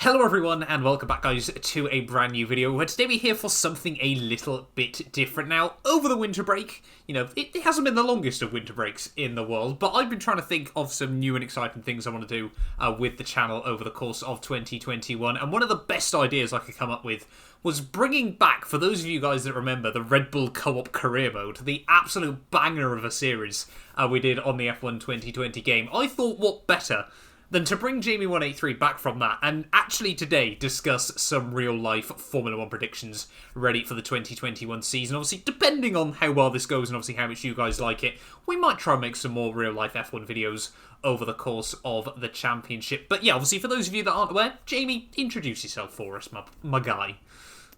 Hello everyone and welcome back guys to a brand new video where today we're here for something a little bit different. Now, over the winter break, it hasn't been the longest of winter breaks in the world, but I've been trying to think of some new and exciting things I want to do with the channel over the course of 2021, and one of the best ideas I could come up with was bringing back, for those of you guys that remember, the Red Bull Co-op Career Mode, the absolute banger of a series we did on the F1 2020 game. I thought what better than to bring Jamie183 back from that and actually today discuss some real-life Formula 1 predictions ready for the 2021 season. Obviously, depending on how well this goes and obviously how much you guys like it, we might try and make some more real-life F1 videos over the course of the championship. But yeah, obviously, for those of you that aren't aware, Jamie, introduce yourself for us, my guy.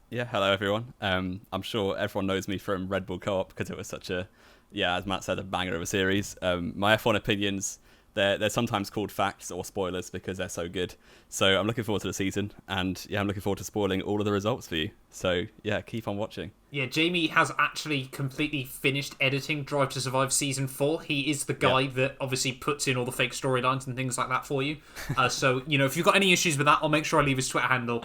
Yeah, hello everyone. I'm sure everyone knows me from Red Bull Co-op because it was such a, as Matt said, a banger of a series. My F1 opinions, they're sometimes called facts or spoilers because they're so good. So I'm looking forward to the season, and I'm looking forward to spoiling all of the results for you. So keep on watching. Yeah, Jamie has actually completely finished editing Drive to Survive Season 4. He is the guy that obviously puts in all the fake storylines and things like that for you. So, if you've got any issues with that, I'll make sure I leave his Twitter handle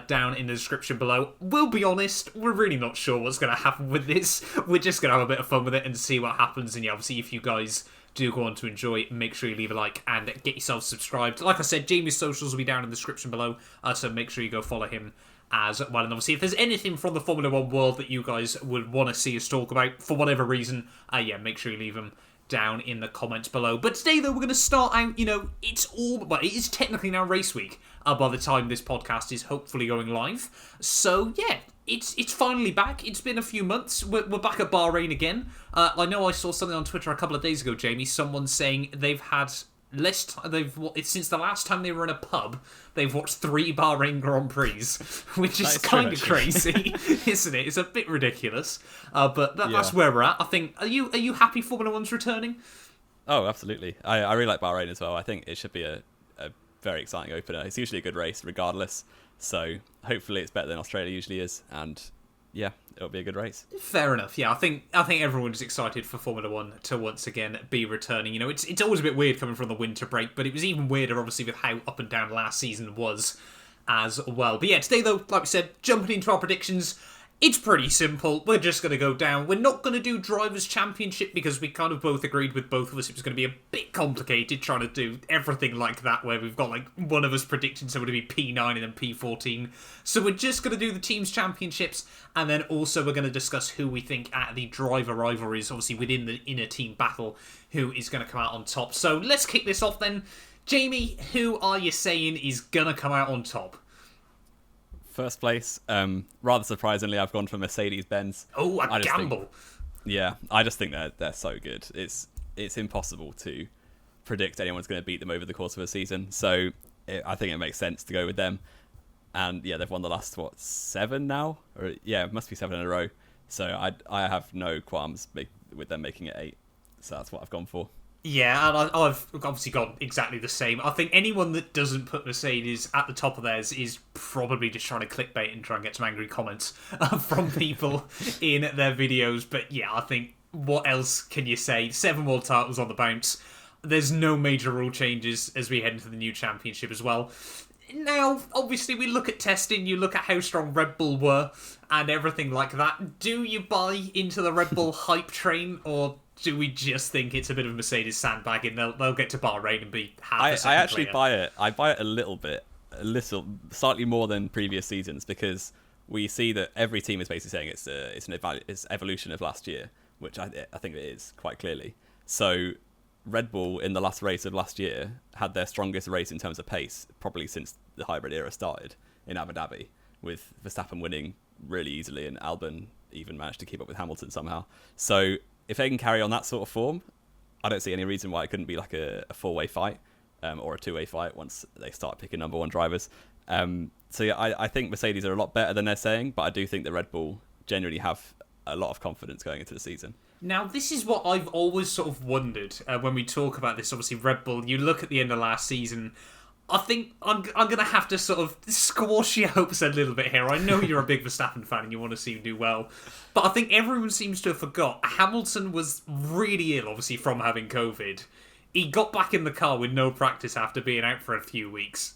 down in the description below. We'll be honest, we're really not sure what's going to happen with this. We're just going to have a bit of fun with it and see what happens. And obviously, if you guys do go on to enjoy it, make sure you leave a like and get yourself subscribed. Like I said, Jamie's socials will be down in the description below, so make sure you go follow him as well. And obviously, if there's anything from the Formula 1 world that you guys would want to see us talk about for whatever reason, make sure you leave them down in the comments below. But today, though, we're going to start out, it is technically now race week by the time this podcast is hopefully going live. So, it's finally back. It's been a few months. We're back at Bahrain again. I know I saw something on Twitter a couple of days ago, Jamie, someone saying they've had less time, since the last time they were in a pub, they've watched 3 Bahrain Grand Prix, which is kind of crazy, isn't it? It's a bit ridiculous, but that's where we're at. I think. Are you happy Formula 1's returning? Oh, absolutely. I really like Bahrain as well. I think it should be a very exciting opener. It's usually a good race, regardless. So hopefully it's better than Australia usually is, and it'll be a good race. Fair enough. I think everyone's excited for Formula 1 to once again be returning. It's always a bit weird coming from the winter break, but it was even weirder, obviously, with how up and down last season was as well. But today, though, like we said, jumping into our predictions, it's pretty simple. We're just going to go down. We're not going to do Drivers' Championship because we kind of both agreed with both of us it was going to be a bit complicated trying to do everything like that, where we've got one of us predicting someone to be P9 and then P14. So we're just going to do the Teams' Championships, and then also we're going to discuss who we think at the driver rivalries, obviously within the inner team battle, who is going to come out on top. So let's kick this off then. Jamie, who are you saying is going to come out on top? First place, rather surprisingly, I've gone for Mercedes-Benz. Oh, a gamble. I just think they're so good. It's impossible to predict anyone's going to beat them over the course of a season. So I think it makes sense to go with them. And they've won the last, 7 now? Or it must be 7 in a row. So I have no qualms with them making it 8. So that's what I've gone for. Yeah, and I've obviously gone exactly the same. I think anyone that doesn't put Mercedes at the top of theirs is probably just trying to clickbait and try and get some angry comments from people in their videos. But I think what else can you say? 7 world titles on the bounce. There's no major rule changes as we head into the new championship as well. Now, obviously, we look at testing, you look at how strong Red Bull were and everything like that. Do you buy into the Red Bull hype train, or do we just think it's a bit of Mercedes sandbagging? They'll get to Bahrain and be half a second I actually later? buy it. I buy it a little bit, slightly more than previous seasons, because we see that every team is basically saying it's evolution of last year, which I think it is quite clearly. So Red Bull in the last race of last year had their strongest race in terms of pace probably since the hybrid era started in Abu Dhabi, with Verstappen winning really easily and Albon even managed to keep up with Hamilton somehow. So if they can carry on that sort of form, I don't see any reason why it couldn't be like a 4-way fight or a 2-way fight once they start picking number 1 drivers. I think Mercedes are a lot better than they're saying, but I do think that Red Bull genuinely have a lot of confidence going into the season. Now, this is what I've always sort of wondered when we talk about this. Obviously, Red Bull, you look at the end of last season, I think I'm going to have to sort of squash your hopes a little bit here. I know you're a big Verstappen fan and you want to see him do well, but I think everyone seems to have forgot Hamilton was really ill, obviously, from having COVID. He got back in the car with no practice after being out for a few weeks.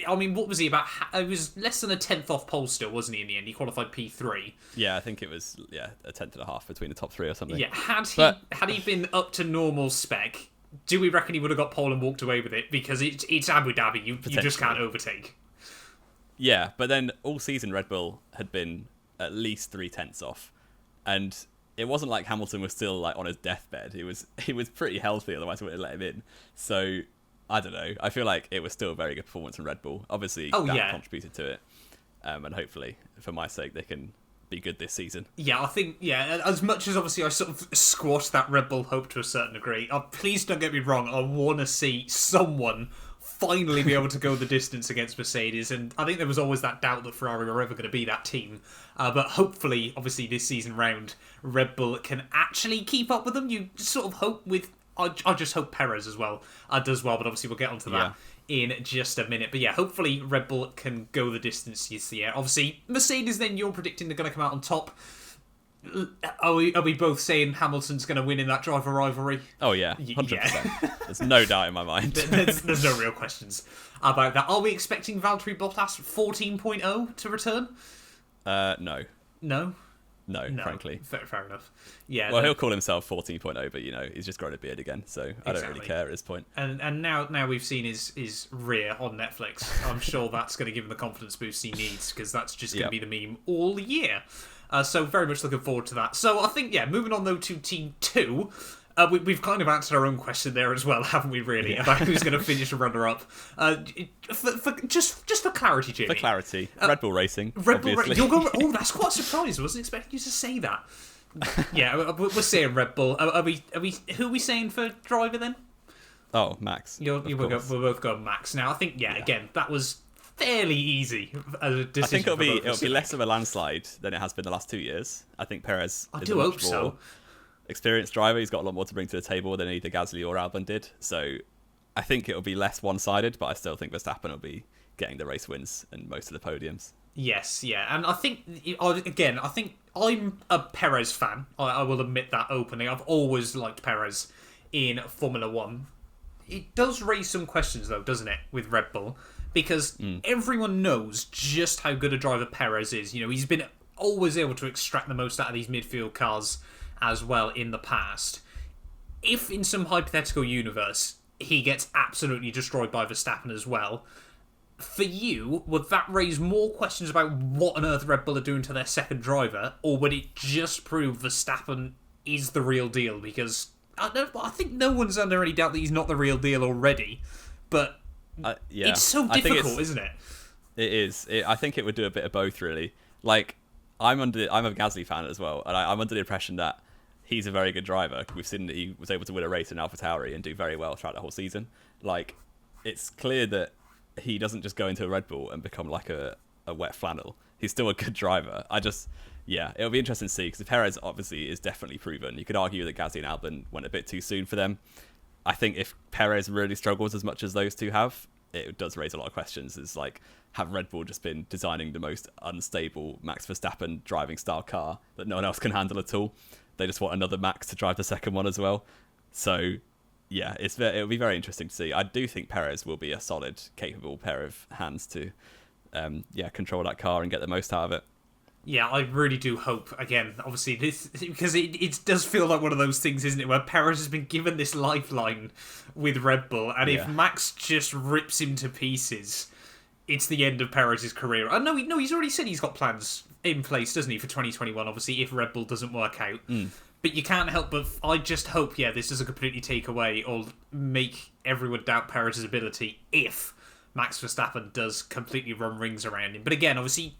I mean, what was he about? It was less than a tenth off pole still, wasn't he? In the end, he qualified P3. Yeah, I think it was a tenth and a half between the top three or something. Yeah, had he been up to normal spec, do we reckon he would have got pole and walked away with it? Because it's Abu Dhabi, you just can't overtake. Yeah, but then all season Red Bull had been at least 3/10 off, and it wasn't like Hamilton was still like on his deathbed. He was pretty healthy, otherwise we would have let him in. So I don't know. I feel like it was still a very good performance from Red Bull. Obviously, that contributed to it, and hopefully, for my sake, they can be good this season. Yeah, I think, as much as obviously I sort of squashed that Red Bull hope to a certain degree, please don't get me wrong, I want to see someone finally be able to go the distance against Mercedes, and I think there was always that doubt that Ferrari were ever going to be that team, but hopefully, obviously this season round, Red Bull can actually keep up with them. You sort of hope with, I just hope Perez as well does well, but obviously we'll get onto that in just a minute. But yeah, hopefully Red Bull can go the distance this year. Obviously, Mercedes, then you're predicting they're going to come out on top. Are we both saying Hamilton's going to win in that driver rivalry? Oh yeah, 100%. There's no doubt in my mind. There's no real questions about that. Are we expecting Valtteri Bottas 14.0 to return? No. No, frankly. Fair enough. Yeah. Well, he'll call himself 14.0, but he's just grown a beard again, so I don't really care at this point. And now we've seen his rear on Netflix. I'm sure that's going to give him the confidence boost he needs, because that's just going to be the meme all year. So very much looking forward to that. So I think, moving on though to Team 2, we've kind of answered our own question there as well, haven't we, really, about who's going to finish a runner-up. Just for clarity, Jamie. For clarity, Red Bull Racing, Red Bull obviously. Oh, that's quite a surprise. I wasn't expecting you to say that. Yeah, we're saying Red Bull. Who are we saying for driver then? Oh, Max. We're both going Max. Now, I think, again, that was fairly easy as a decision. I think it'll be less of a landslide than it has been the last 2 years. I think Perez is a much more experienced driver. He's got a lot more to bring to the table than either Gasly or Albon did. So I think it'll be less one-sided, but I still think Verstappen will be getting the race wins and most of the podiums. Yes, and I think, again, I'm a Perez fan. I will admit that openly. I've always liked Perez in Formula 1. It does raise some questions, though, doesn't it, with Red Bull? Because everyone knows just how good a driver Perez is. He's been always able to extract the most out of these midfield cars as well in the past. If in some hypothetical universe he gets absolutely destroyed by Verstappen as well, for you, would that raise more questions about what on earth Red Bull are doing to their second driver, or would it just prove Verstappen is the real deal? Because I think no one's under any doubt that he's not the real deal already, but it's so difficult, isn't it? It is. I think it would do a bit of both, really. Like, I'm a Gasly fan as well, and I'm under the impression that he's a very good driver. We've seen that he was able to win a race in AlphaTauri and do very well throughout the whole season. Like, it's clear that he doesn't just go into a Red Bull and become like a wet flannel. He's still a good driver. It'll be interesting to see, because Perez obviously is definitely proven. You could argue that Gasly and Albon went a bit too soon for them. I think if Perez really struggles as much as those two have, it does raise a lot of questions. It's like, have Red Bull just been designing the most unstable Max Verstappen driving style car that no one else can handle at all? They just want another Max to drive the second one as well. So, yeah, it'll be very interesting to see. I do think Perez will be a solid, capable pair of hands to control that car and get the most out of it. Yeah, I really do hope, again, obviously, this, because it does feel like one of those things, isn't it, where Perez has been given this lifeline with Red Bull, and if Max just rips him to pieces, it's the end of Perez's career. No, he's already said he's got plans in place, doesn't he, for 2021, obviously, if Red Bull doesn't work out. But you can't help but, I just hope, this doesn't completely take away or make everyone doubt Perez's ability if Max Verstappen does completely run rings around him. But again, obviously,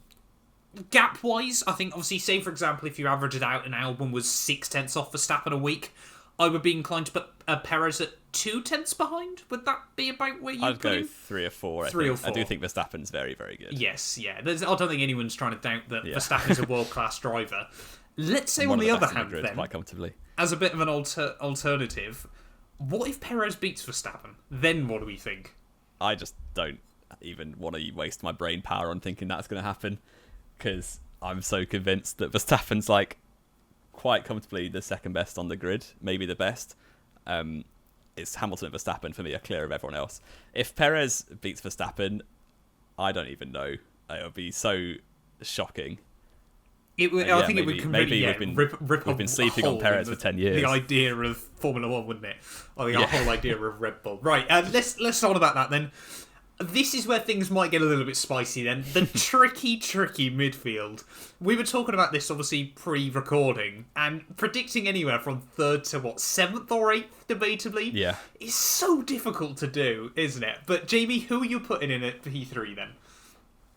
gap-wise, I think, obviously, say, for example, if you average it out and Albon was 6/10 off Verstappen a week, I would be inclined to put Perez at 2/10 behind. Would that be about where you'd I'd put go him? 3 or 4. I do think Verstappen's very, very good. Yes, I don't think anyone's trying to doubt that Verstappen's a world-class driver. Let's say, on the other hand, then, quite comfortably, as a bit of an alternative, what if Perez beats Verstappen? Then what do we think? I just don't even want to waste my brain power on thinking that's going to happen, because I'm so convinced that Verstappen's like quite comfortably the second best on the grid, maybe the best. it's Hamilton and Verstappen for me are clear of everyone else. If Perez beats Verstappen, I don't even know. It would be so shocking. I think it would completely we've been sleeping on Perez for 10 years. The idea of Formula 1, wouldn't it? Or the whole idea of Red Bull. Right, let's talk about that then. This is where things might get a little bit spicy then. The tricky midfield. We were talking about this, obviously, pre-recording, and predicting anywhere from 3rd to, 7th or 8th, debatably? Yeah. It's so difficult to do, isn't it? But, Jamie, who are you putting in at P3 then?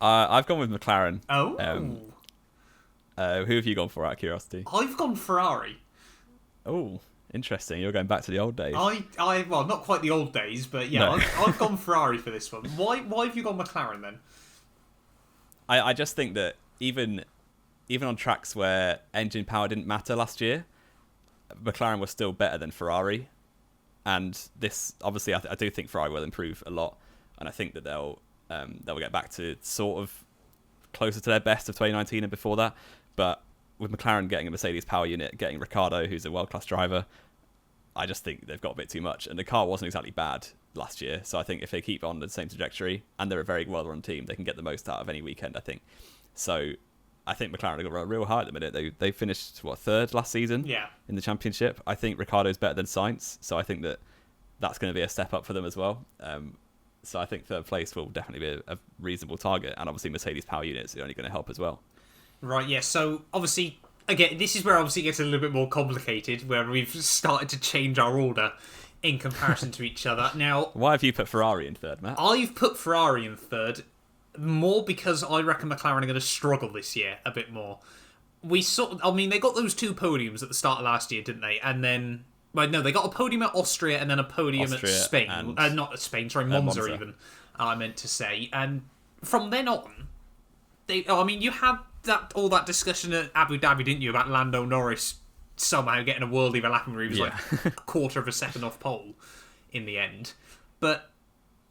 I've gone with McLaren. Oh. Who have you gone for, out of curiosity? I've gone Ferrari. Oh, interesting. You're going back to the old days. Well, not quite the old days, but yeah, no. I've gone Ferrari for this one. Why have you gone McLaren then? I just think that even on tracks where engine power didn't matter last year, McLaren was still better than Ferrari. And this, obviously, I do think Ferrari will improve a lot, and I think that they'll get back to sort of closer to their best of 2019 and before that. But with McLaren getting a Mercedes power unit, getting Ricciardo, who's a world-class driver, I just think they've got a bit too much. And the car wasn't exactly bad last year, so I think if they keep on the same trajectory, and they're a very well-run team, they can get the most out of any weekend, I think. So I think McLaren have got real high at the minute. They finished, 3rd last season in the championship. I think Ricciardo's better than Sainz, so I think that's going to be a step up for them as well. So I think 3rd place will definitely be a reasonable target, and obviously Mercedes power units are only going to help as well. Right, yeah, so obviously, again, this is where obviously it gets a little bit more complicated, where we've started to change our order in comparison to each other. Now, why have you put Ferrari in 3rd, Matt? I've put Ferrari in 3rd, more because I reckon McLaren are going to struggle this year a bit more. They got those 2 podiums at the start of last year, didn't they? And then, they got a podium at Austria and then a podium at Spain. Not at Spain, sorry, Monza even, I meant to say. And from then on, you had all that discussion at Abu Dhabi, didn't you, about Lando Norris somehow getting a world overlapping where he was like a quarter of a second off pole in the end. But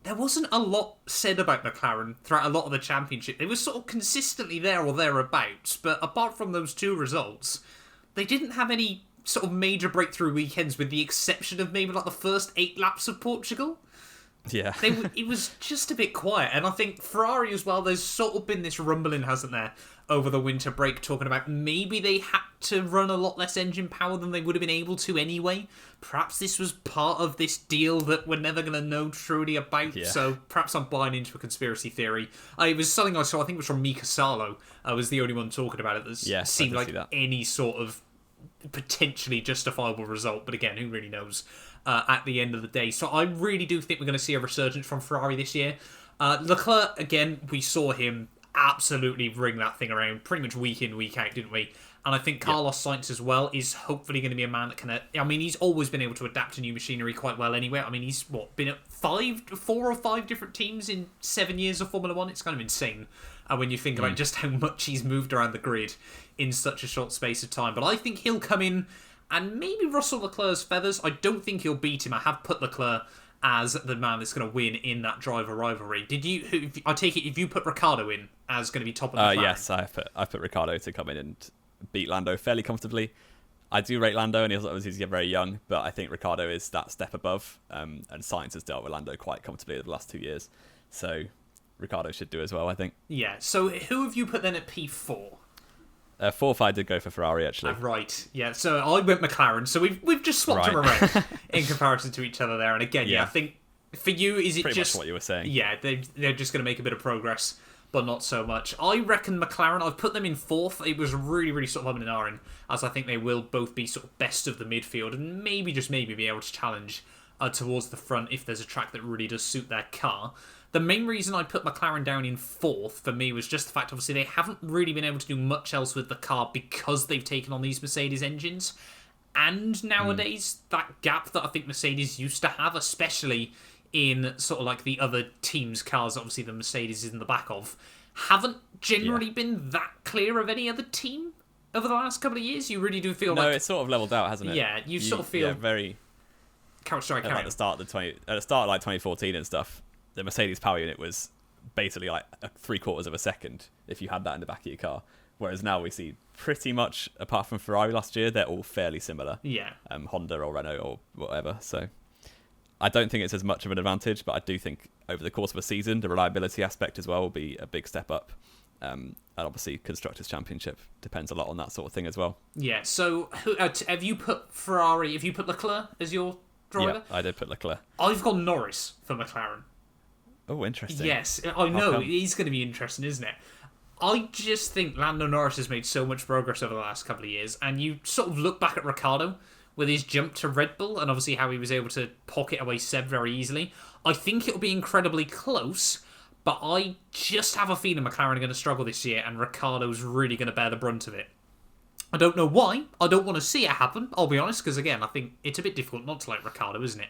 there wasn't a lot said about McLaren throughout a lot of the championship. They were sort of consistently there or thereabouts, but apart from those 2 results, they didn't have any sort of major breakthrough weekends, with the exception of maybe like the first 8 laps of Portugal. Yeah. It was just a bit quiet. And I think Ferrari as well, there's sort of been this rumbling, hasn't there, over the winter break, talking about maybe they had to run a lot less engine power than they would have been able to anyway. Perhaps this was part of this deal that we're never going to know truly about. Yeah. So perhaps I'm buying into a conspiracy theory. It was something I saw, I think it was from Mika Salo. I was the only one talking about it that seemed like any sort of potentially justifiable result. But again, who really knows at the end of the day. So I really do think we're going to see a resurgence from Ferrari this year. Leclerc, again, we saw him absolutely ring that thing around pretty much week in, week out, didn't we? And I think Carlos Sainz as well is hopefully going to be a man that can... he's always been able to adapt to new machinery quite well anyway. He's, been at 4 or 5 different teams in 7 years of Formula 1. It's kind of insane when you think about just how much he's moved around the grid in such a short space of time. But I think he'll come in and maybe rustle Leclerc's feathers. I don't think he'll beat him. I have put Leclerc as the man that's going to win in that driver rivalry. I take it, if you put Ricciardo in as going to be top of the McLaren? Yes, I put Ricciardo to come in and beat Lando fairly comfortably. I do rate Lando, and he's very young, but I think Ricciardo is that step above, and Sainz has dealt with Lando quite comfortably over the last 2 years. So Ricciardo should do as well, I think. Yeah, so who have you put then at P4? 4th, I did go for Ferrari, actually. Right, yeah. So I went McLaren. So we've just swapped them around in comparison to each other there. And again, I think for you, is it pretty just... much what you were saying. Yeah, they're just going to make a bit of progress, but not so much. I reckon McLaren, I've put them in 4th. It was really, really sort of humming and ahhing, as I think they will both be sort of best of the midfield and maybe be able to challenge towards the front if there's a track that really does suit their car. The main reason I put McLaren down in 4th for me was just the fact, obviously, they haven't really been able to do much else with the car because they've taken on these Mercedes engines. And nowadays, that gap that I think Mercedes used to have, especially in sort of like the other teams' cars, obviously the Mercedes is in the back of, haven't generally been that clear of any other team over the last couple of years. You really do feel it's sort of leveled out, hasn't it? Yeah, you sort of feel... Yeah, very... Sorry, carry on. At the start of 2014 and stuff, the Mercedes power unit was basically like 3/4 of a second if you had that in the back of your car. Whereas now we see pretty much, apart from Ferrari last year, they're all fairly similar. Yeah. Honda or Renault or whatever. So I don't think it's as much of an advantage, but I do think over the course of a season, the reliability aspect as well will be a big step up. And obviously, Constructors' Championship depends a lot on that sort of thing as well. Yeah, so have you put Ferrari, have you put Leclerc as your driver? Yeah, I did put Leclerc. I've got Norris for McLaren. Oh, interesting. Yes, I know. He's going to be interesting, isn't it? I just think Lando Norris has made so much progress over the last couple of years, and you sort of look back at Ricciardo with his jump to Red Bull, and obviously how he was able to pocket away Seb very easily. I think it'll be incredibly close, but I just have a feeling McLaren are going to struggle this year, and Ricciardo's really going to bear the brunt of it. I don't know why. I don't want to see it happen, I'll be honest, because again, I think it's a bit difficult not to like Ricciardo, isn't it?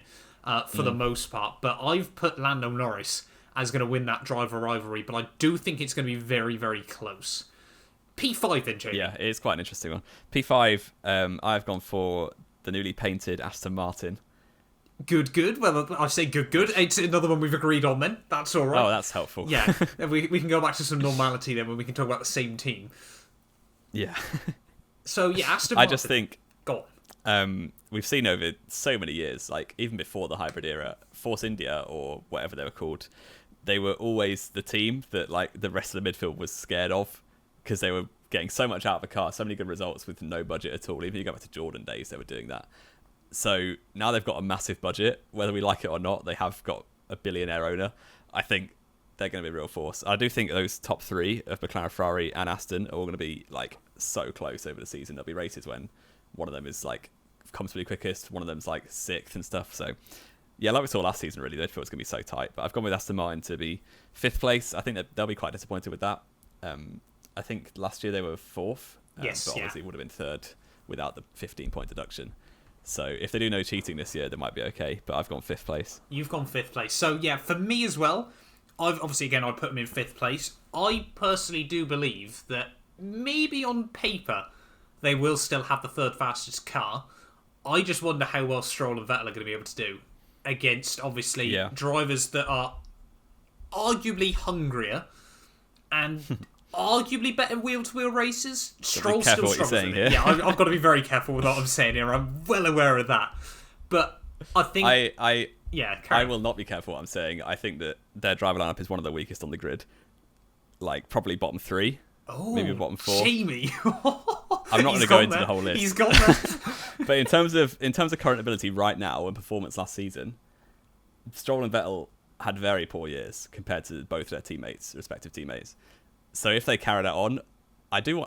For the most part. But I've put Lando Norris as going to win that driver rivalry, but I do think it's going to be very, very close. P5 then, Jamie. Yeah, it is quite an interesting one. P5, I've gone for the newly painted Aston Martin. Good. Well, I say good. It's another one we've agreed on then. That's all right. Oh, that's helpful. Yeah, we can go back to some normality then when we can talk about the same team. Yeah. So, yeah, Aston Martin. I just think... Go on. We've seen over so many years, like even before the hybrid era, Force India or whatever they were called, they were always the team that like the rest of the midfield was scared of because they were getting so much out of the car, so many good results with no budget at all. Even if you go back to Jordan days, they were doing that. So now they've got a massive budget, whether we like it or not. They have got a billionaire owner. I think they're going to be a real force. I do think those top three of McLaren, Ferrari, and Aston are all going to be like so close over the season. There'll be races when one of them is like comfortably quickest, one of them's like sixth and stuff. So yeah, like we saw last season, really, they feel it's going to be so tight. But I've gone with Aston Martin to be fifth place. I think that they'll be quite disappointed with that. I think last year they were fourth, yes, but obviously would have been third without the 15-point deduction. So if they do no cheating this year, they might be okay. But I've gone fifth place. You've gone fifth place. So yeah, for me as well, I've obviously again I put them in fifth place. I personally do believe that maybe on paper they will still have the third fastest car. I just wonder how well Stroll and Vettel are going to be able to do against obviously drivers that are arguably hungrier and arguably better wheel-to-wheel racers. Stroll still struggles with it. Yeah, I've got to be very careful with what I'm saying here. I'm well aware of that. But I think... I will not be careful what I'm saying. I think that their driver lineup is one of the weakest on the grid. Like, probably bottom three. Oh, maybe bottom four. Jamie. I'm not going to go into the whole list. He's gone there. But in terms of current ability right now and performance last season, Stroll and Vettel had very poor years compared to both their respective teammates. So if they carry that on, I do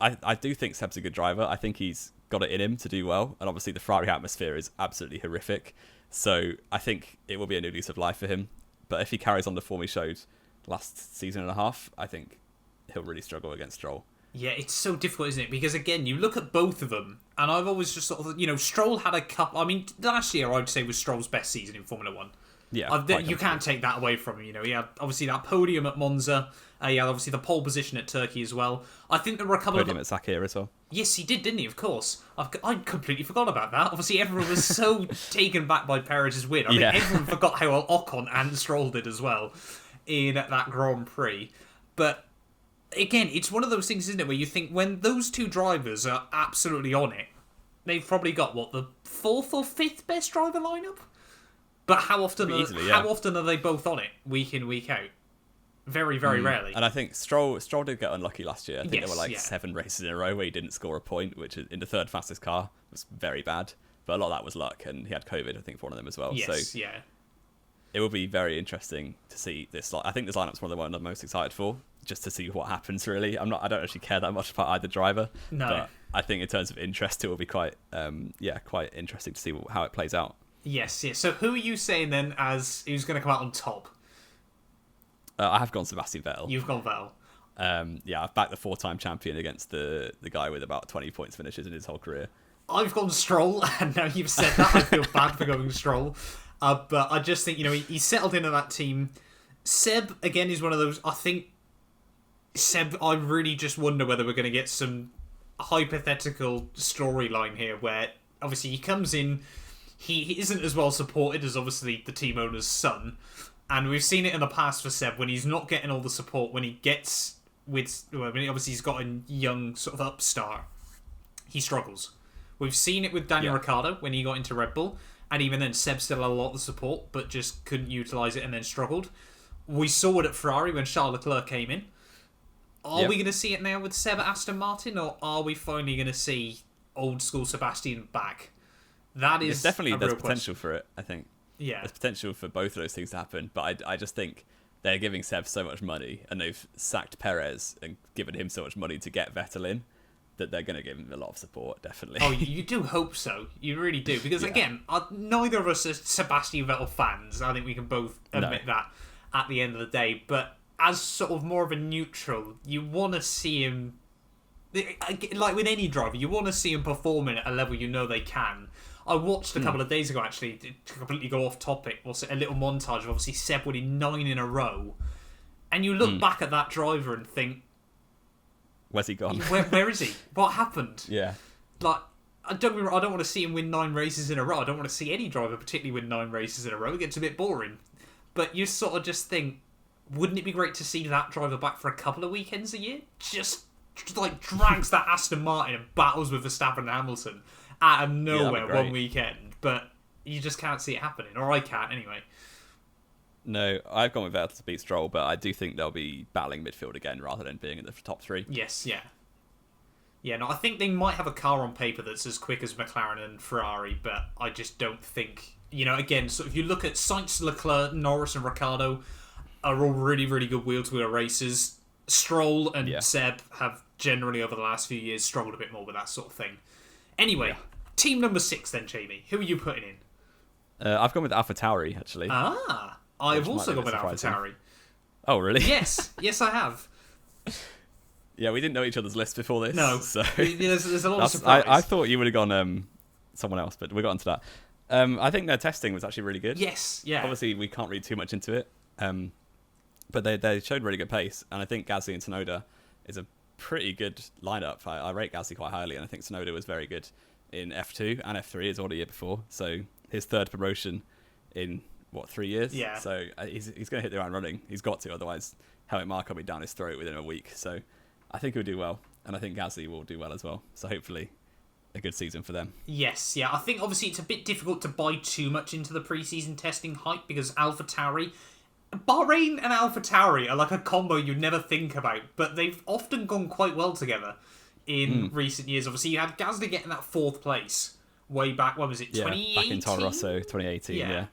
think Seb's a good driver. I think he's got it in him to do well. And obviously the Ferrari atmosphere is absolutely horrific. So I think it will be a new lease of life for him. But if he carries on the form he showed last season and a half, I think he'll really struggle against Stroll. Yeah, it's so difficult, isn't it? Because again, you look at both of them, and I've always just sort of, Stroll had a couple. I mean, last year I'd say was Stroll's best season in Formula One. Yeah, you can't take that away from him. He had obviously that podium at Monza. He had obviously the pole position at Turkey as well. I think there were a couple podium at Sakir as well. Yes, he did, didn't he? Of course. I completely forgot about that. Obviously, everyone was so taken back by Perez's win. I think everyone forgot how well Ocon and Stroll did as well in that Grand Prix. But again, it's one of those things, isn't it, where you think when those two drivers are absolutely on it, they've probably got, the fourth or fifth best driver lineup? But how often are they both on it, week in, week out? Very, very rarely. And I think Stroll did get unlucky last year. I think there were 7 races in a row where he didn't score a point, which in the third fastest car was very bad. But a lot of that was luck, and he had COVID, I think, for one of them as well. Yes, so it will be very interesting to see this. I think this lineup's one of the ones I'm most excited for, just to see what happens, really. I don't actually care that much about either driver. No. But I think in terms of interest, it will be quite interesting to see how it plays out. Yes. So who are you saying then as who's going to come out on top? I have gone Sebastian Vettel. You've gone Vettel. I've backed the 4-time champion against the guy with about 20 points finishes in his whole career. I've gone Stroll, and now you've said that, I feel bad for going Stroll. But I just think, he's settled into that team. Seb, again, is one of those, I think, I really just wonder whether we're going to get some hypothetical storyline here where, obviously, he comes in, he isn't as well supported as, obviously, the team owner's son. And we've seen it in the past for Seb, when he's not getting all the support, when obviously he's got a young sort of upstart, he struggles. We've seen it with Daniel Ricciardo when he got into Red Bull, And even then, Seb still had a lot of support, but just couldn't utilise it and then struggled. We saw it at Ferrari when Charles Leclerc came in. Are we going to see it now with Seb at Aston Martin, or are we finally going to see old school Sebastian back? That is there's potential for it, I think. Yeah. There's potential for both of those things to happen, but I just think they're giving Seb so much money, and they've sacked Perez and given him so much money to get Vettel in, that they're going to give him a lot of support, definitely. Oh, you do hope so. You really do. Because, again, neither of us are Sebastian Vettel fans. I think we can both admit that at the end of the day. But as sort of more of a neutral, you want to see him... Like with any driver, you want to see him performing at a level you know they can. I watched a couple of days ago, actually, to completely go off topic, a little montage of obviously Seb winning 9 in a row. And you look back at that driver and think, where's he gone? Where is he? What happened? Yeah. Like, I don't want to see him win 9 races in a row. I don't want to see any driver particularly win 9 races in a row. It gets a bit boring. But you sort of just think, wouldn't it be great to see that driver back for a couple of weekends a year? Just like drags that Aston Martin and battles with Verstappen and Hamilton out of nowhere one weekend. But you just can't see it happening. Or I can't, anyway. No, I've gone with Vettel to beat Stroll, but I do think they'll be battling midfield again rather than being in the top 3. Yes, yeah. Yeah, no, I think they might have a car on paper that's as quick as McLaren and Ferrari, but I just don't think... again, so if you look at Sainz, Leclerc, Norris and Ricciardo are all really, really good wheel-to-wheel racers. Stroll and Seb have generally, over the last few years, struggled a bit more with that sort of thing. Anyway, team number 6 then, Jamie. Who are you putting in? I've gone with AlphaTauri, actually. I've also gone with AlphaTauri. Oh, really? Yes, I have. Yeah, we didn't know each other's lists before this. No, so there's a lot of surprise. I thought you would have gone someone else, but we got onto that. I think their testing was actually really good. Yes, yeah. Obviously, we can't read too much into it, but they showed really good pace, and I think Gasly and Tsunoda is a pretty good lineup. I rate Gasly quite highly, and I think Tsunoda was very good in F2 and F3 as well the year before. So his 3rd promotion in 3 years? Yeah. So he's going to hit the ground running. He's got to, otherwise Helmut Marko will be down his throat within a week. So I think he'll do well, and I think Gasly will do well as well. So hopefully a good season for them. Yes, yeah. I think obviously it's a bit difficult to buy too much into the pre-season testing hype because Bahrain and AlphaTauri are like a combo you'd never think about, but they've often gone quite well together in recent years. Obviously, you had Gasly getting that 4th place way back, when was it, 2018? Back in Toro Rosso, 2018, yeah.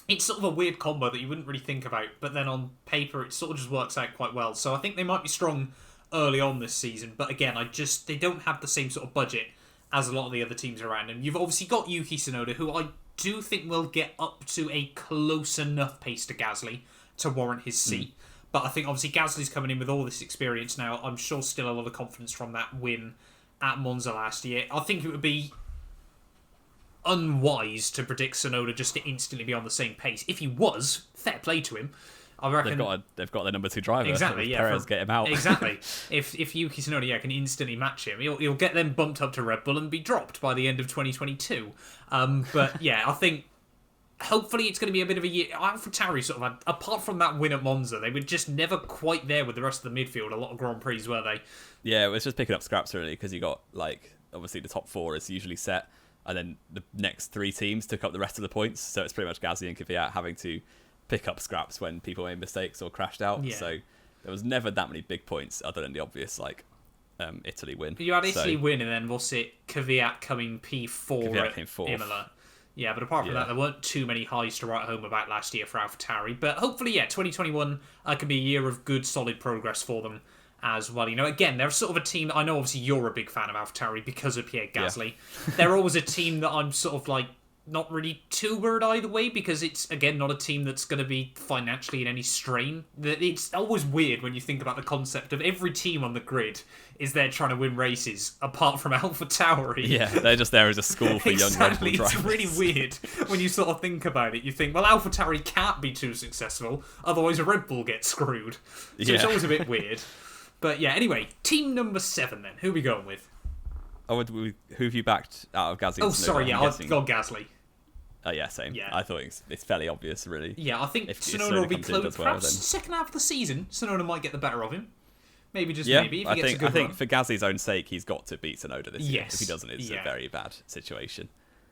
It's sort of a weird combo that you wouldn't really think about, but then on paper it sort of just works out quite well. So I think they might be strong early on this season, but again, they don't have the same sort of budget as a lot of the other teams around them. You've obviously got Yuki Tsunoda, who I do think will get up to a close enough pace to Gasly to warrant his seat. But I think obviously Gasly's coming in with all this experience now. I'm sure still a lot of confidence from that win at Monza last year. I think it would be unwise to predict Tsunoda just to instantly be on the same pace. If he was, fair play to him. I reckon they've got their number 2 driver. Exactly, yeah. Perez get him out. Exactly. If Yuki Tsunoda can instantly match him, he'll get them bumped up to Red Bull and be dropped by the end of 2022. But yeah, I think hopefully it's going to be a bit of a year. AlphaTauri sort of, apart from that win at Monza, they were just never quite there with the rest of the midfield. A lot of Grand Prix, were they? Yeah, it was just picking up scraps really, because you got obviously the top 4 is usually set, and then the next 3 teams took up the rest of the points. So it's pretty much Gasly and Kvyat having to pick up scraps when people made mistakes or crashed out. Yeah. So there was never that many big points other than the obvious Italy win. You had Italy win, and then what's it? Kvyat coming P4 at Imola. Yeah, but apart from that, there weren't too many highs to write home about last year for AlphaTauri. But hopefully, 2021 can be a year of good, solid progress for them as well. Again, they're sort of a team that I know obviously you're a big fan of AlphaTauri because of Pierre Gasly. Yeah. They're always a team that I'm sort of not really too worried either way, because it's, again, not a team that's going to be financially in any strain. It's always weird when you think about the concept of every team on the grid is there trying to win races, apart from AlphaTauri. Yeah, they're just there as a school for young Red Bull drivers. It's really weird when you sort of think about it. You think, well, AlphaTauri can't be too successful, otherwise a Red Bull gets screwed. So it's always a bit weird. But yeah, anyway, team number 7 then. Who are we going with? Who have you backed out of Gasly? Oh, sorry, I've got Gasly. Oh, yeah, same. Yeah. I thought it's fairly obvious, really. Yeah, I think Tsunoda will be close. Perhaps second half of the season, Tsunoda might get the better of him. Maybe maybe. If he gets a good run. For Gasly's own sake, he's got to beat Tsunoda this year. If he doesn't, it's a very bad situation.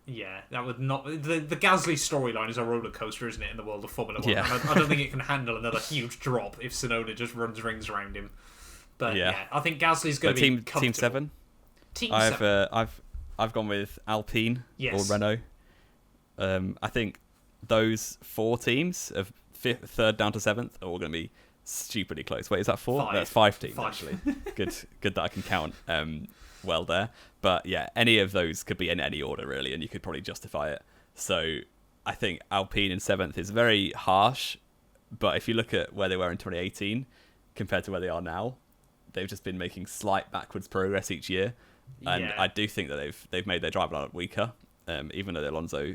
Yeah, that would not. The Gasly storyline is a roller coaster, isn't it, in the world of Formula 1? Yeah. And I don't think it can handle another huge drop if Tsunoda just runs rings around him. But yeah, I think Gasly's going to be comfortable. Team 7? Team 7. I've gone with Alpine or Yes. Renault. I think those 4 teams of 3rd down to 7th are all going to be stupidly close. Wait, is that 4? 5. That's 5 teams, 5. actually. Good that I can count well there. But yeah, any of those could be in any order, really, and you could probably justify it. So I think Alpine in 7th is very harsh, but if you look at where they were in 2018 compared to where they are now, they've just been making slight backwards progress each year. And I do think that they've made their driver lineup weaker, even though Alonso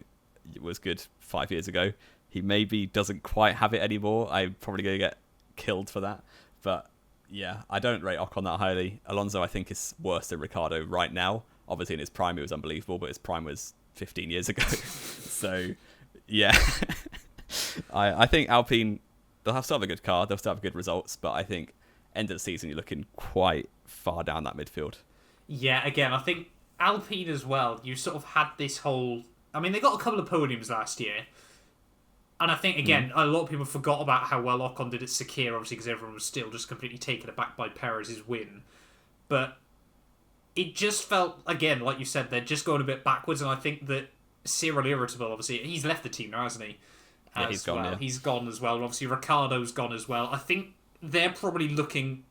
was good 5 years ago. He maybe doesn't quite have it anymore. I'm probably going to get killed for that. But yeah, I don't rate Ocon that highly. Alonso, I think, is worse than Ricciardo right now. Obviously, in his prime, he was unbelievable, but his prime was 15 years ago. So, yeah. I think Alpine, they'll still have a good car. They'll still have good results. But I think end of the season, you're looking quite far down that midfield. Yeah, again, I think Alpine as well, you sort of had this whole... I mean, they got a couple of podiums last year. And I think, again, a lot of people forgot about how well Ocon did at Sakir, obviously, because everyone was still just completely taken aback by Perez's win. But it just felt, again, like you said, they're just going a bit backwards, and I think that Cyril Irritable, obviously, he's left the team now, hasn't he? Yeah, he's gone, He's gone as well. Obviously, Ricciardo's gone as well. I think they're probably looking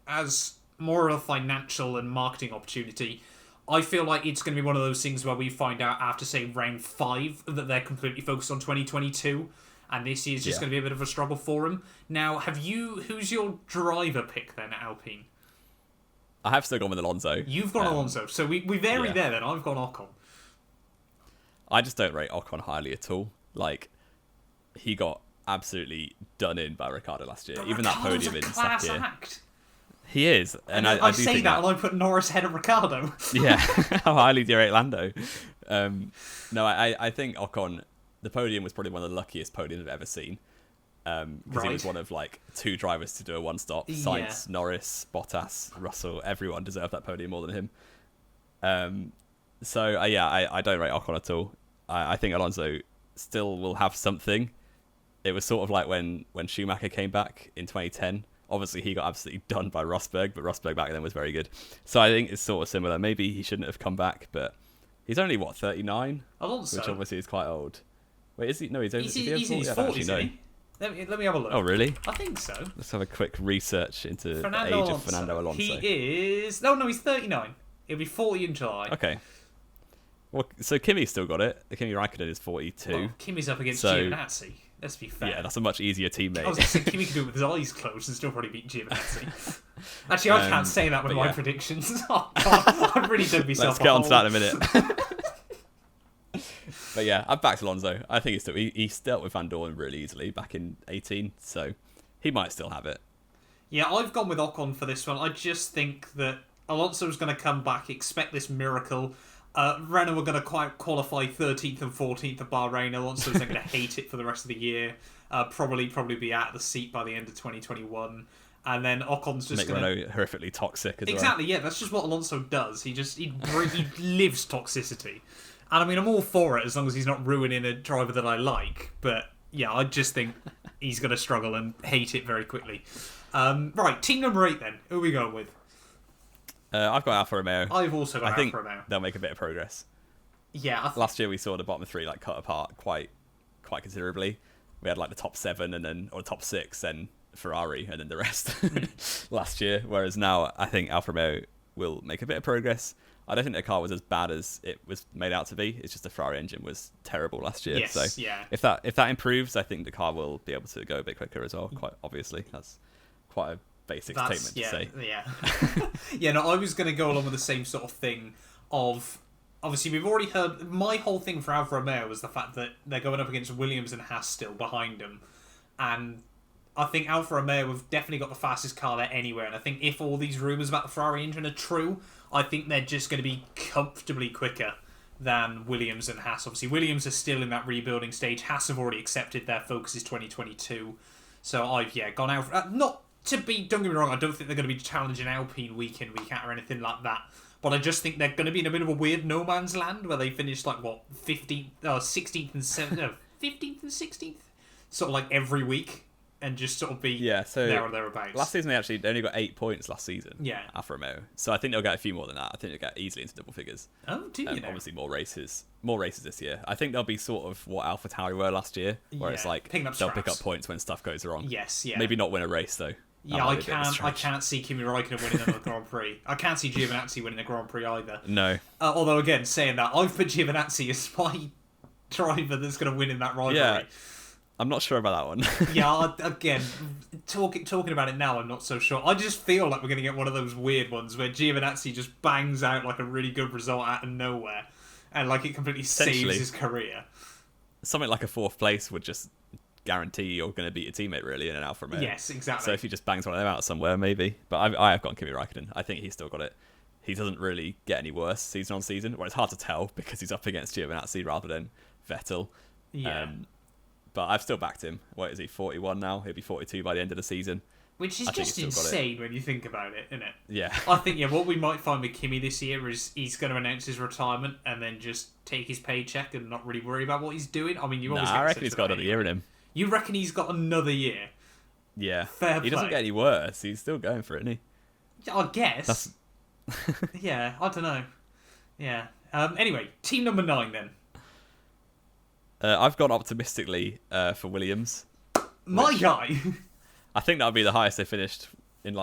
as more of a financial and marketing opportunity. I feel like it's going to be one of those things where we find out after, say, round 5 that they're completely focused on 2022, and this year's just going to be a bit of a struggle for them. Now, who's your driver pick then at Alpine? I have still gone with Alonso. You've gone Alonso, so we vary there then. I've gone Ocon. I just don't rate Ocon highly at all. Like, he got absolutely done in by Ricciardo last year. But Even Ricciardo's that podium in class Sakir. act. He is, and I do say think that, and I put Norris ahead of Ricciardo. Yeah, how highly do you rate Lando? No, I think Ocon, the podium was probably one of the luckiest podiums I've ever seen. Because he was one of like 2 drivers to do a one-stop. Sainz, Norris, Bottas, Russell, everyone deserved that podium more than him. So I don't rate Ocon at all. I think Alonso still will have something. It was sort of like when Schumacher came back in 2010. Obviously, he got absolutely done by Rosberg, but Rosberg back then was very good. So I think it's sort of similar. Maybe he shouldn't have come back, but he's only, 39? Alonso? Which obviously is quite old. Wait, is he? No, he's in his 40s, isn't he? Let me have a look. Oh, really? I think so. Let's have a quick research into the age of Fernando Alonso. He is... No, he's 39. He'll be 40 in July. Okay. Well, so Kimi's still got it. Kimi Raikkonen is 42. Well, Kimi's up against Giovinazzi. Let's be fair. Yeah, that's a much easier teammate. I was going to say, Kimi can do it with his eyes closed and still probably beat Giovinazzi. Actually, I can't say that with my predictions. Oh, God, I've really done myself. Let's get on to that in a minute. But yeah, I've backed Alonso. I think he's dealt with Van Dorn really easily back in 18, so he might still have it. Yeah, I've gone with Ocon for this one. I just think that Alonso's going to come back, expect this miracle. Renault are going to qualify 13th and 14th at Bahrain. Alonso's then going to hate it for the rest of the year. Probably be out of the seat by the end of 2021. And then Ocon's just going to make Renault horrifically toxic as well. Exactly, yeah. That's just what Alonso does. He lives toxicity. And I mean, I'm all for it as long as he's not ruining a driver that I like. But yeah, I just think he's going to struggle and hate it very quickly. Right, team number 8 then. Who are we going with? I've got Alfa Romeo. I've also got Alfa Romeo. They'll make a bit of progress. Yeah. Last year we saw the bottom 3 cut apart quite considerably. We had the top 7 or top 6, then Ferrari, and then the rest last year. Whereas now I think Alfa Romeo will make a bit of progress. I don't think their car was as bad as it was made out to be. It's just the Ferrari engine was terrible last year. Yes, so yeah. If that improves, I think the car will be able to go a bit quicker as well. Quite obviously, that's quite a basic statement to say. Yeah. Yeah. No, I was going to go along with the same sort of thing. Of obviously we've already heard. My whole thing for Alfa Romeo was the fact that they're going up against Williams and Haas still behind them, and I think Alfa Romeo have definitely got the fastest car there anywhere. And I think if all these rumours about the Ferrari engine are true, I think they're just going to be comfortably quicker than Williams and Haas. Obviously, Williams are still in that rebuilding stage. Haas have already accepted their focus is 2022. So I've gone out. Don't get me wrong, I don't think they're going to be challenging Alpine week in, week out or anything like that. But I just think they're going to be in a bit of a weird no man's land where they finish like, what, 15th, 16th and 7th, no, 15th and 16th? Sort of like every week. And just sort of be there or thereabouts. Last season they only got 8 points last season. Yeah. Alfa Romeo. So I think they'll get a few more than that. I think they'll get easily into double figures. Oh, do you know? Obviously more races this year. I think they'll be sort of what Alpha Tauri were last year, where it's like they'll pick up points when stuff goes wrong. Yes, yeah. Maybe not win a race though. Yeah, I can't see Kimi Räikkönen winning another Grand Prix. I can't see Giovinazzi winning a Grand Prix either. No. Although again, saying that, I've put Giovinazzi as my driver that's going to win in that rivalry. Yeah. I'm not sure about that one. Yeah, again, talking about it now, I'm not so sure. I just feel like we're going to get one of those weird ones where Giovinazzi just bangs out like a really good result out of nowhere, and like it completely saves his career. Something like a 4th place would just guarantee you're going to beat a teammate really in an Alfa Romeo. Yes, exactly. So if he just bangs one of them out somewhere, maybe. But I have gone Kimi Räikkönen. I think he's still got it. He doesn't really get any worse season on season. Well, it's hard to tell because he's up against Giovinazzi rather than Vettel. Yeah. But I've still backed him. What is he, 41 now? He'll be 42 by the end of the season. Which is just insane when you think about it, isn't it? Yeah. I think, what we might find with Kimi this year is he's going to announce his retirement and then just take his paycheck and not really worry about what he's doing. I mean, I reckon he's got another year in him. You reckon he's got another year? Yeah. Fair play. He doesn't get any worse. He's still going for it, isn't he? I guess. Yeah, I don't know. Yeah. Anyway, team number 9 then. I've gone optimistically for Williams. My guy. I think that would be the highest they finished in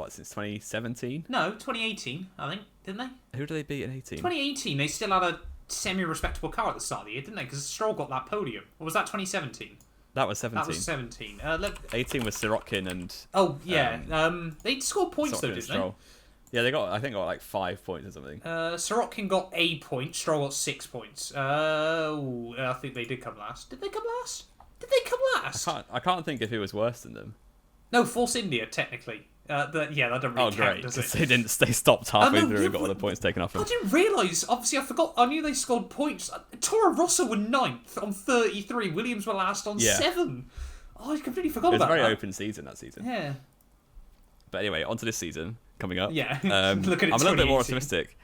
since 2017? No, 2018, I think, didn't they? Who did they beat in 18? 2018, they still had a semi-respectable car at the start of the year, didn't they? Because Stroll got that podium. Or was that 2017? That was 17. That was 17. 18 was Sirotkin and... Oh, yeah. They scored points, though, didn't they? Yeah, they got 5 points or something. Sirotkin got a point. Stroll got 6 points. I think they did come last. Did they come last? Did they come last? I can't think if it was worse than them. No, Force India, technically. That doesn't really count, does it? They stopped halfway through and got all the points taken off them. I didn't realise. Obviously, I forgot. I knew they scored points. Toro Rosso were 9th on 33. Williams were last on 7. Oh, I completely forgot about that. It was a very open season that season. Yeah. But anyway, on to this season coming up. Yeah. Look at it. I'm a little bit more optimistic.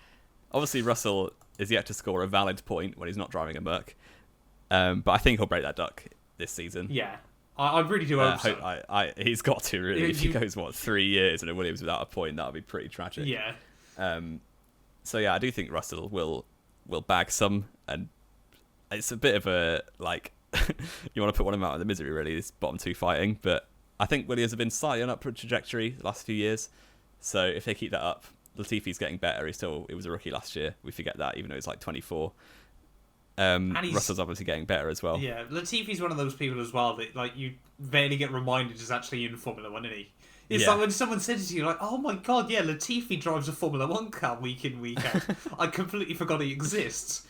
Obviously, Russell is yet to score a valid point when he's not driving a Merc. But I think he'll break that duck this season. Yeah. I really do hope so. He's got to, really. If he goes, 3 years in a Williams without a point, that would be pretty tragic. Yeah. So, yeah, I do think Russell will bag some. And it's a bit of a, you want to put one of them out of the misery, really, this bottom 2 fighting. But I think Williams have been slightly on upward trajectory the last few years. So if they keep that up, Latifi's getting better. He was a rookie last year. We forget that, even though he's 24. Russell's obviously getting better as well. Yeah, Latifi's one of those people as well that you barely get reminded is actually in Formula 1, isn't he? It's like when someone says to you, oh my god, yeah, Latifi drives a Formula 1 car week in, week out. I completely forgot he exists.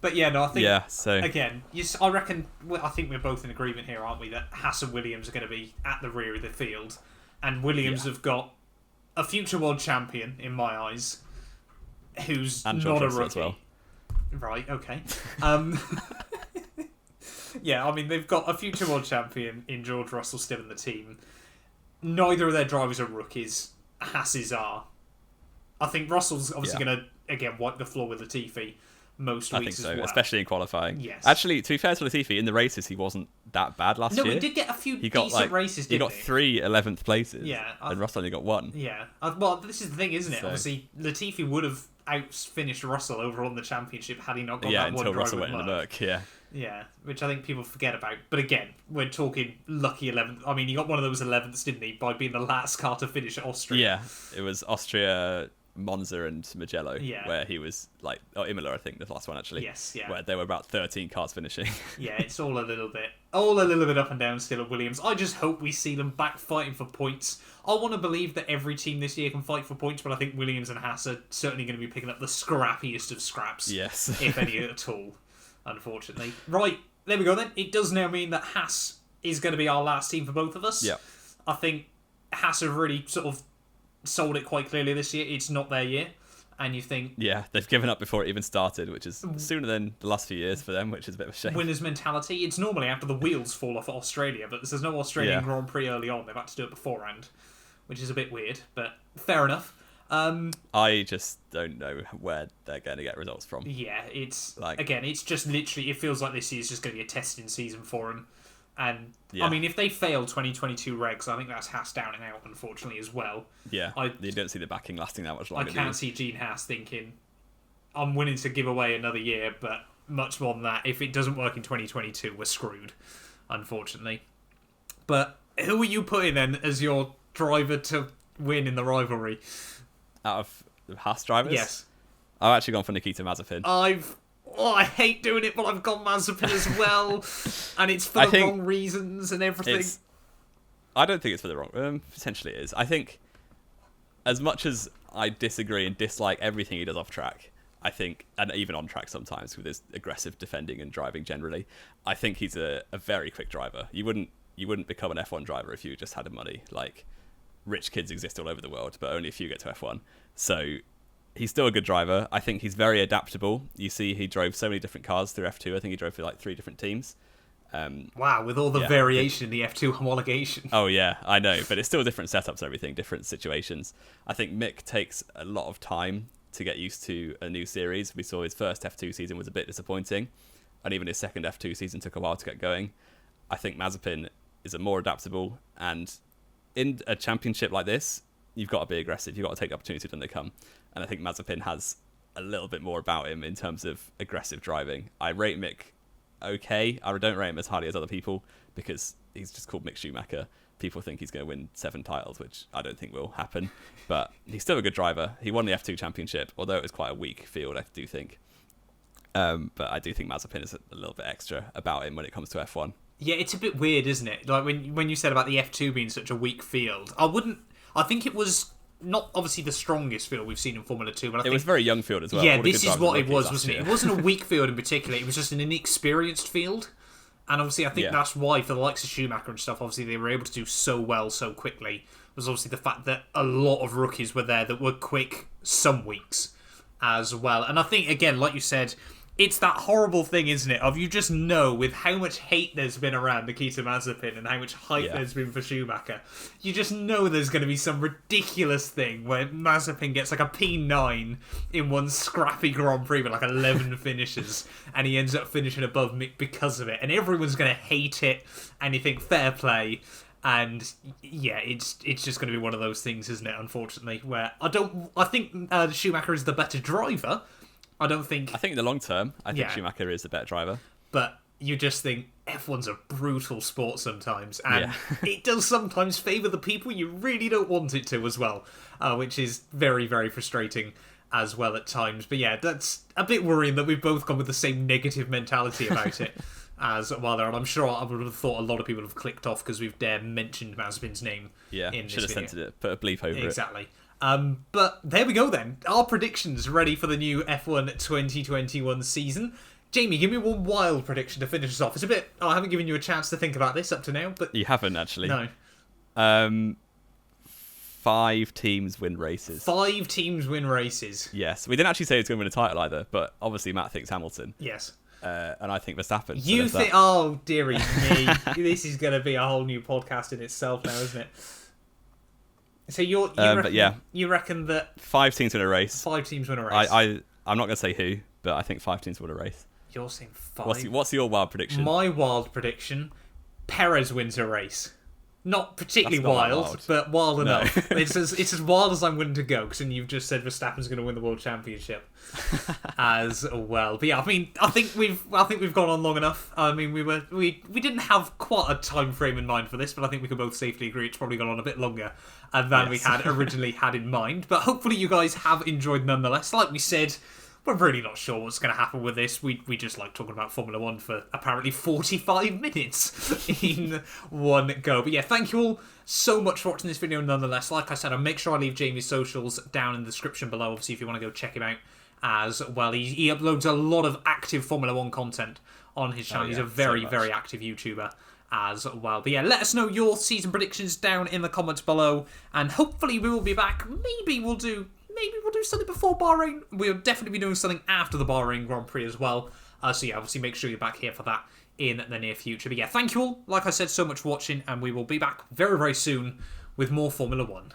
But yeah, no, I think, again, I think we're both in agreement here, aren't we, that Haas and Williams are going to be at the rear of the field. And Williams have got a future world champion, in my eyes, who's not a rookie. As well. Right, okay. Yeah, I mean, they've got a future world champion in George Russell still in the team. Neither of their drivers are rookies. Haas's are. I think Russell's obviously going to, again, wipe the floor with Latifi most weeks I think so, as well. Especially in qualifying. Yes. Actually, to be fair to Latifi, in the races, he wasn't that bad last year. No, he did get a few decent races, didn't he? He got 3 11th places. Yeah. And Russell only got 1. Yeah. Well, this is the thing, isn't it? Obviously, Latifi would have out-finished Russell overall in the championship had he not got that one drive. Yeah, until Russell went in the Merc, yeah. Yeah, which I think people forget about. But again, we're talking lucky 11th. I mean, he got one of those 11ths, didn't he, by being the last car to finish at Austria. Yeah, it was Austria, Monza and Mugello, where he was Imola, I think, the last one actually. Yes, yeah. Where there were about 13 cars finishing. Yeah, it's all a little bit up and down still at Williams. I just hope we see them back fighting for points. I want to believe that every team this year can fight for points, but I think Williams and Haas are certainly going to be picking up the scrappiest of scraps. Yes. If any at all, unfortunately. Right, there we go then. It does now mean that Haas is going to be our last team for both of us. Yeah. I think Haas have really sort of sold it quite clearly this year. It's not their year. And you think... Yeah, they've given up before it even started, which is sooner than the last few years for them, which is a bit of a shame. Winner's mentality. It's normally after the wheels fall off at Australia, but there's no Australian Grand Prix early on. They've had to do it beforehand, which is a bit weird, but fair enough. I just don't know where they're going to get results from. Yeah, it's just literally, it feels like this is just going to be a testing season for them. And, I mean, if they fail 2022 regs, I think that's Haas down and out, unfortunately, as well. Yeah, you don't see the backing lasting that much longer. I can't see Gene Haas thinking, I'm willing to give away another year, but much more than that. If it doesn't work in 2022, we're screwed, unfortunately. But who are you putting then as your driver to win in the rivalry? Out of the Haas drivers? Yes. I've actually gone for Nikita Mazepin. I hate doing it, but I've gone Mazepin as well. And it's for the wrong reasons and everything. I don't think it's for the wrong... potentially it is. I think, as much as I disagree and dislike everything he does off track, I think, and even on track sometimes with his aggressive defending and driving generally, I think he's a very quick driver. You wouldn't become an F1 driver if you just had the money. Like, rich kids exist all over the world, but only a few get to F1. So he's still a good driver. I think he's very adaptable. You see he drove so many different cars through F2. I think he drove for like 3 different teams. Wow, with all the variation in the F2 homologation. Oh yeah, I know, but it's still different setups and everything, different situations. I think Mick takes a lot of time to get used to a new series. We saw his first F2 season was a bit disappointing, and even his second F2 season took a while to get going. I think Mazepin is a more adaptable, and in a championship like this, you've got to be aggressive. You've got to take opportunities when they come. And I think Mazepin has a little bit more about him in terms of aggressive driving. I rate Mick okay. I don't rate him as highly as other people because he's just called Mick Schumacher. People think he's going to win 7 titles, which I don't think will happen. But he's still a good driver. He won the F2 championship, although it was quite a weak field, I do think. But I do think Mazepin is a little bit extra about him when it comes to F1. Yeah, it's a bit weird, isn't it? Like when you said about the F2 being such a weak field, I think it was not obviously the strongest field we've seen in Formula 2, but I think it was a very young field as well. Yeah, this is what it was, wasn't it? It wasn't a weak field in particular. It was just an inexperienced field. And obviously I think that's why, for the likes of Schumacher and stuff, obviously they were able to do so well so quickly, was obviously the fact that a lot of rookies were there that were quick some weeks as well. And I think, again, like you said, it's that horrible thing, isn't it, of you just know with how much hate there's been around Nikita Mazepin and how much hype there's been for Schumacher, you just know there's going to be some ridiculous thing where Mazepin gets like a P9 in one scrappy Grand Prix with like 11 finishes and he ends up finishing above Mick because of it. And everyone's going to hate it and you think fair play. And yeah, it's just going to be one of those things, isn't it, unfortunately, where I think Schumacher is the better driver. I think in the long term, I think Schumacher is the better driver. But you just think F1's a brutal sport sometimes, and it does sometimes favour the people you really don't want it to as well, which is very, very frustrating as well at times. But yeah, that's a bit worrying that we've both gone with the same negative mentality about it as well there. And I'm sure I would have thought a lot of people have clicked off because we've mentioned Mazepin's name in this should have video. censored it, put a bleep over it. Exactly. But there we go then. Our predictions ready for the new F1 2021 season. Jamie, give me one wild prediction to finish us off. It's a bit... I haven't given you a chance to think about this up to now, but... You haven't, actually. No. 5 teams win races. 5 teams win races. Yes. We didn't actually say who's going to win a title either, but obviously Matt thinks Hamilton. Yes. And I think Verstappen. You think... Oh, dearie me. This is going to be a whole new podcast in itself now, isn't it? So you reckon that 5 teams win a race. 5 teams win a race. I'm not going to say who, but I think 5 teams win a race. You're saying 5. What's your wild prediction? My wild prediction: Perez wins a race. Not particularly wild, but wild enough. No. it's as wild as I'm willing to go. Because you've just said Verstappen's going to win the world championship as well. But yeah, I think we've gone on long enough. I mean, we didn't have quite a time frame in mind for this, but I think we can both safely agree it's probably gone on a bit longer than we had originally had in mind. But hopefully you guys have enjoyed nonetheless. Like we said, we're really not sure what's going to happen with this. We just like talking about Formula 1 for apparently 45 minutes in one go. But yeah, thank you all so much for watching this video nonetheless. Like I said, I'll make sure I leave Jamie's socials down in the description below, obviously, if you want to go check him out as well. He uploads a lot of active Formula 1 content on his channel. He's a very, very active YouTuber as well. But yeah, let us know your season predictions down in the comments below, and hopefully we will be back. Maybe we'll do something before Bahrain. We'll definitely be doing something after the Bahrain Grand Prix as well. So yeah, obviously make sure you're back here for that in the near future. But yeah, thank you all, like I said, so much for watching, and we will be back very, very soon with more Formula 1.